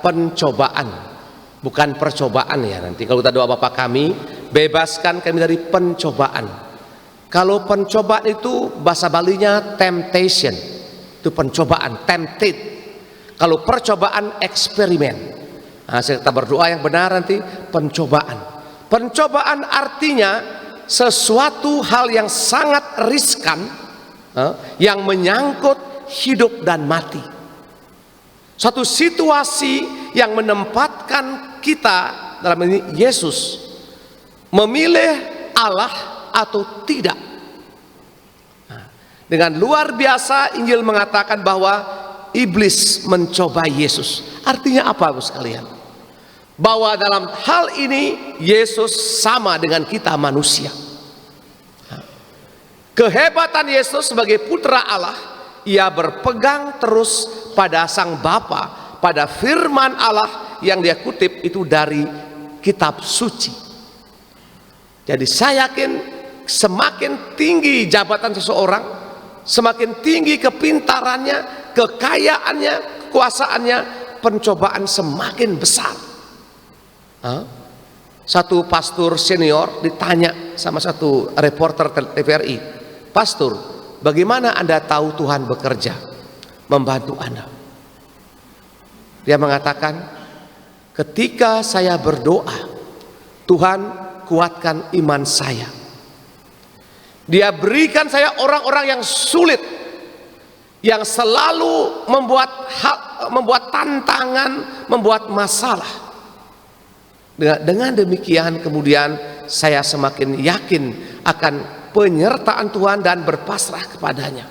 pencobaan, bukan percobaan ya. Nanti kalau kita doa Bapa kami, bebaskan kami dari pencobaan. Kalau pencobaan itu bahasa Balinya temptation, itu pencobaan, tempted. Kalau percobaan eksperimen. Nah, kita berdoa yang benar nanti pencobaan. Pencobaan artinya sesuatu hal yang sangat riskan, yang menyangkut hidup dan mati. Suatu situasi yang menempatkan kita, dalam ini Yesus, memilih Allah atau tidak. Dengan luar biasa Injil mengatakan bahwa iblis mencoba Yesus. Artinya apa, Bapak sekalian? Bahwa dalam hal ini Yesus sama dengan kita manusia. Kehebatan Yesus sebagai putra Allah, ia berpegang terus pada Sang Bapa, pada firman Allah yang dia kutip itu dari kitab suci. Jadi saya yakin semakin tinggi jabatan seseorang, semakin tinggi kepintarannya, kekayaannya, kekuasaannya, pencobaan semakin besar. Satu pastor senior ditanya sama satu reporter TVRI, "Pastor, bagaimana Anda tahu Tuhan bekerja membantu Anda?" Dia mengatakan, "Ketika saya berdoa, Tuhan kuatkan iman saya. Dia berikan saya orang-orang yang sulit, yang selalu membuat tantangan, membuat masalah. Dengan demikian kemudian saya semakin yakin akan penyertaan Tuhan dan berpasrah kepadanya.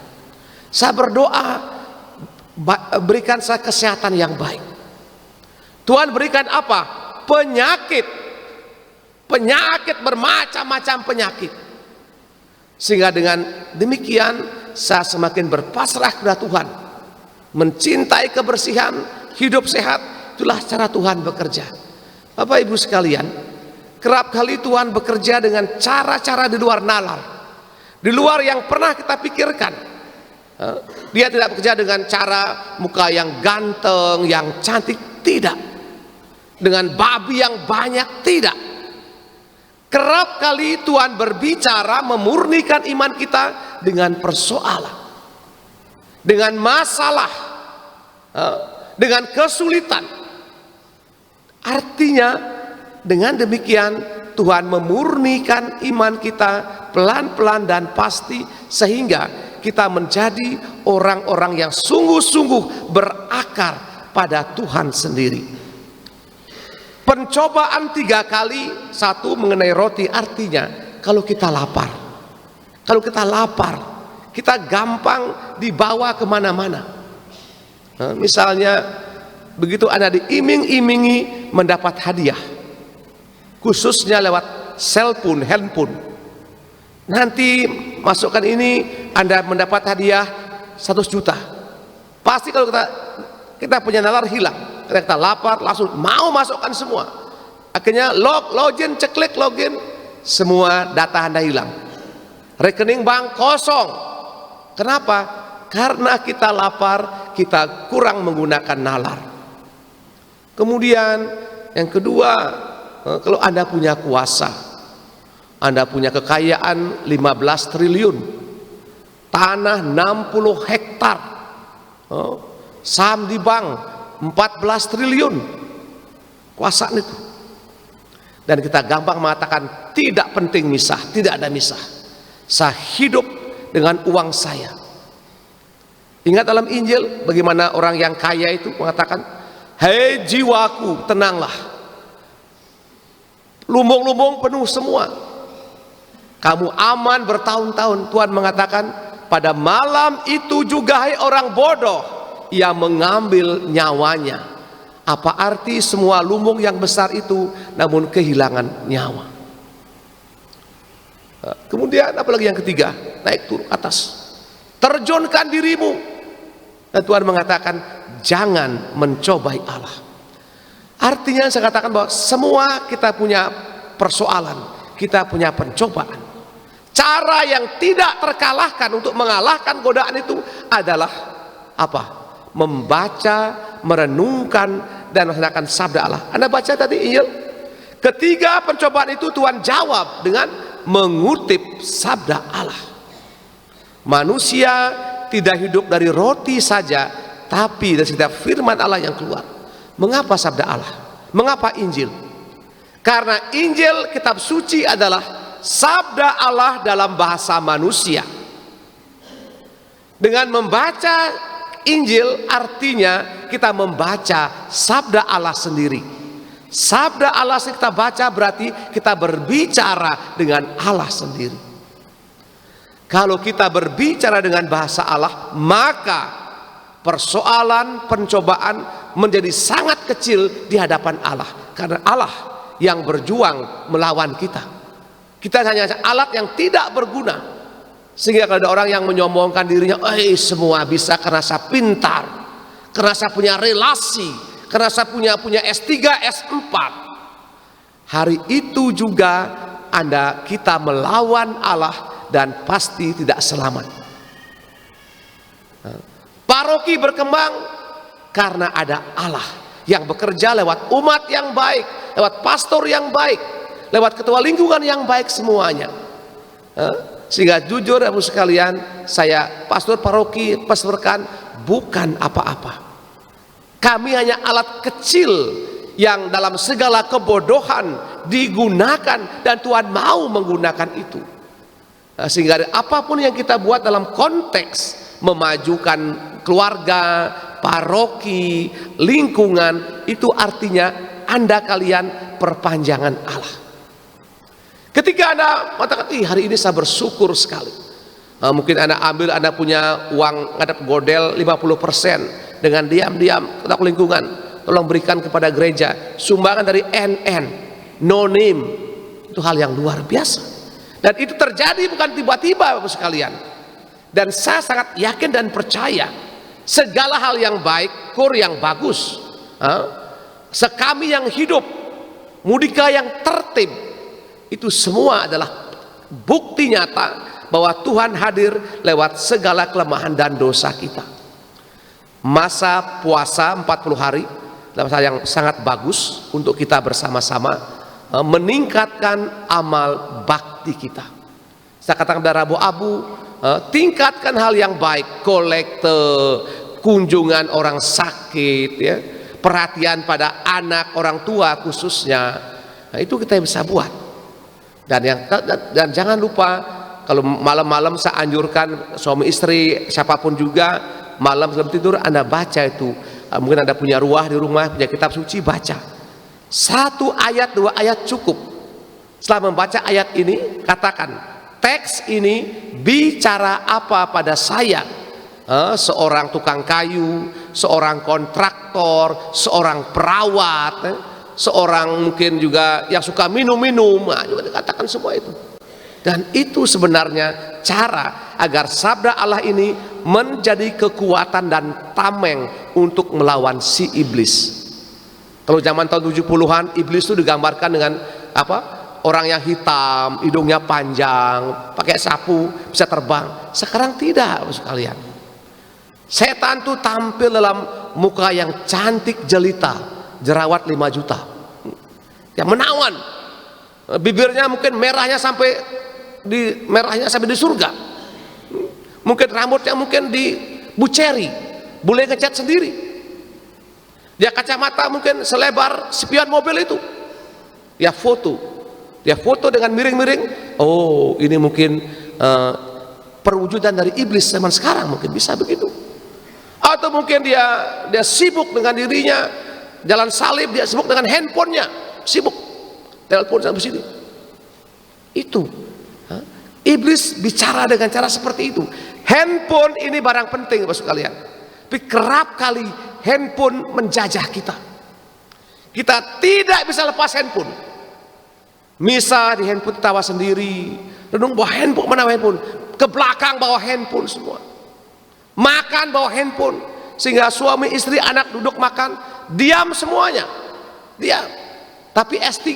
Saya berdoa, berikan saya kesehatan yang baik. Tuhan berikan apa? Penyakit bermacam-macam penyakit. Sehingga dengan demikian saya semakin berpasrah kepada Tuhan, mencintai kebersihan, hidup sehat. Itulah cara Tuhan bekerja." Bapak Ibu sekalian, kerap kali Tuhan bekerja dengan cara-cara di luar nalar, di luar yang pernah kita pikirkan. Dia tidak bekerja dengan cara muka yang ganteng, yang cantik, tidak. Dengan babi yang banyak, tidak. Kerap kali Tuhan berbicara memurnikan iman kita dengan persoalan, dengan masalah, dengan kesulitan. Artinya dengan demikian Tuhan memurnikan iman kita pelan-pelan dan pasti, sehingga kita menjadi orang-orang yang sungguh-sungguh berakar pada Tuhan sendiri. Pencobaan 3 kali, satu mengenai roti, artinya kalau kita lapar, kita gampang dibawa kemana-mana. Misalnya begitu Anda diiming-imingi mendapat hadiah, khususnya lewat handphone. Nanti masukkan ini, Anda mendapat hadiah 100 juta. Pasti kalau kita punya nalar hilang. Kita lapar, langsung mau masukkan semua. Akhirnya login, ceklik login, semua data Anda hilang. Rekening bank kosong. Kenapa? Karena kita lapar, kita kurang menggunakan nalar. Kemudian yang kedua, kalau Anda punya kuasa, Anda punya kekayaan 15 triliun, tanah 60 hektar, saham di bank 14 triliun, kuasaan itu. Dan kita gampang mengatakan tidak penting misah, tidak ada misah. Saya hidup dengan uang saya. Ingat dalam Injil bagaimana orang yang kaya itu mengatakan, "Hei jiwaku, tenanglah. Lumbung-lumbung penuh semua. Kamu aman bertahun-tahun." Tuhan mengatakan, "Pada malam itu juga, hai orang bodoh, ia mengambil nyawanya." Apa arti semua lumbung yang besar itu namun kehilangan nyawa? Kemudian apalagi yang ketiga, naik turun atas, terjunkan dirimu. Dan Tuhan mengatakan, jangan mencobai Allah. Artinya saya katakan bahwa semua kita punya persoalan, kita punya pencobaan. Cara yang tidak terkalahkan untuk mengalahkan godaan itu adalah apa? Membaca, merenungkan dan melaksanakan sabda Allah. Anda baca tadi Injil. Ketiga pencobaan itu Tuhan jawab dengan mengutip sabda Allah. Manusia tidak hidup dari roti saja, tapi dari setiap firman Allah yang keluar. Mengapa sabda Allah? Mengapa Injil? Karena Injil, kitab suci, adalah sabda Allah dalam bahasa manusia. Dengan membaca Injil artinya kita membaca sabda Allah sendiri. Sabda Allah yang kita baca berarti kita berbicara dengan Allah sendiri. Kalau kita berbicara dengan bahasa Allah, maka persoalan pencobaan menjadi sangat kecil di hadapan Allah. Karena Allah yang berjuang melawan kita. Kita hanya alat yang tidak berguna. Sehingga kalau ada orang yang menyombongkan dirinya, semua bisa karena saya pintar, karena saya punya relasi, karena saya punya S3, S4. Hari itu juga kita melawan Allah dan pasti tidak selamat. Paroki berkembang karena ada Allah yang bekerja lewat umat yang baik, lewat pastor yang baik, lewat ketua lingkungan yang baik semuanya. Sehingga jujur Bapak sekalian, saya pastor paroki pastorekan bukan apa-apa. Kami hanya alat kecil yang dalam segala kebodohan digunakan, dan Tuhan mau menggunakan itu. Sehingga apapun yang kita buat dalam konteks memajukan keluarga, paroki, lingkungan, itu artinya Anda kalian perpanjangan Allah. Ketika Anda mengatakan, hari ini saya bersyukur sekali. Mungkin Anda punya uang ngadap godel 50%, dengan diam-diam ketua lingkungan, tolong berikan kepada gereja, sumbangan dari NN, no name. Itu hal yang luar biasa. Dan itu terjadi bukan tiba-tiba Bapak sekalian. Dan saya sangat yakin dan percaya, segala hal yang baik, kur yang bagus, sekami yang hidup, mudika yang tertib, itu semua adalah bukti nyata bahwa Tuhan hadir lewat segala kelemahan dan dosa kita. Masa puasa 40 hari adalah masa yang sangat bagus untuk kita bersama-sama meningkatkan amal bakti kita. Saya katakan pada Rabu Abu, tingkatkan hal yang baik, kolekte, kunjungan orang sakit, ya, perhatian pada anak, orang tua khususnya. Nah, itu kita bisa buat. Dan jangan lupa, kalau malam-malam saya anjurkan suami istri siapapun juga, malam sebelum tidur Anda baca itu. Mungkin Anda punya ruah di rumah, punya kitab suci, baca 1 ayat 2 ayat cukup. Setelah membaca ayat ini, katakan, teks ini bicara apa pada saya, seorang tukang kayu, seorang kontraktor, seorang perawat, seorang mungkin juga yang suka minum-minum, juga dikatakan semua itu. Dan itu sebenarnya cara agar sabda Allah ini menjadi kekuatan dan tameng untuk melawan si iblis. Kalau zaman tahun 70-an, iblis itu digambarkan dengan apa? Orang yang hitam, hidungnya panjang, pakai sapu, bisa terbang. Sekarang tidak, Bapak sekalian. Setan itu tampil dalam muka yang cantik jelita, jerawat 5 juta, yang menawan, bibirnya mungkin merahnya sampai di surga, mungkin rambutnya mungkin dibuceri, bule ngecat sendiri, dia kacamata mungkin selebar spion mobil itu, dia foto dengan miring-miring. Oh, ini mungkin perwujudan dari iblis zaman sekarang, mungkin bisa begitu. Atau mungkin dia sibuk dengan dirinya, jalan salib, dia sibuk dengan handphonenya, sibuk telepon sampai sini. Itu iblis bicara dengan cara seperti itu. Handphone ini barang penting Bapak sekalian, tapi kerap kali handphone menjajah kita. Kita tidak bisa lepas handphone. Misa di handphone, tawa sendiri, renung bawa handphone, mana handphone, ke belakang bawa handphone semua, makan bawa handphone, sehingga suami istri anak duduk makan diam semuanya, diam. Tapi S3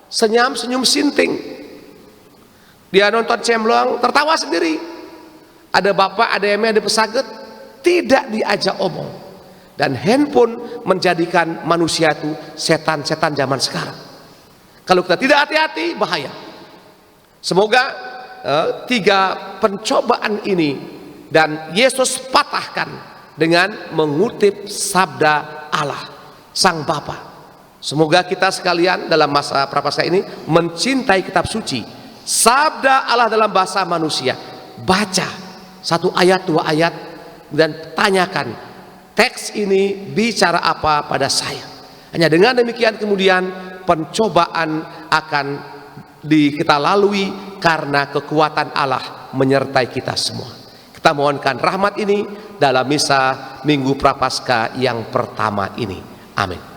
senyum sinting, dia nonton cemplong tertawa sendiri. Ada bapak, ada eme, ada pesaget, tidak diajak omong. Dan handphone menjadikan manusia itu setan-setan zaman sekarang. Kalau kita tidak hati-hati, bahaya. Semoga 3 pencobaan ini dan Yesus patahkan dengan mengutip sabda Allah, Sang Bapa. Semoga kita sekalian dalam masa Prapaskah ini mencintai kitab suci, sabda Allah dalam bahasa manusia. Baca 1 ayat 2 ayat dan tanyakan, teks ini bicara apa pada saya. Hanya dengan demikian kemudian pencobaan akan kita lalui karena kekuatan Allah menyertai kita semua. Kita mohonkan rahmat ini dalam misa Minggu Prapaskah yang pertama ini. Amin.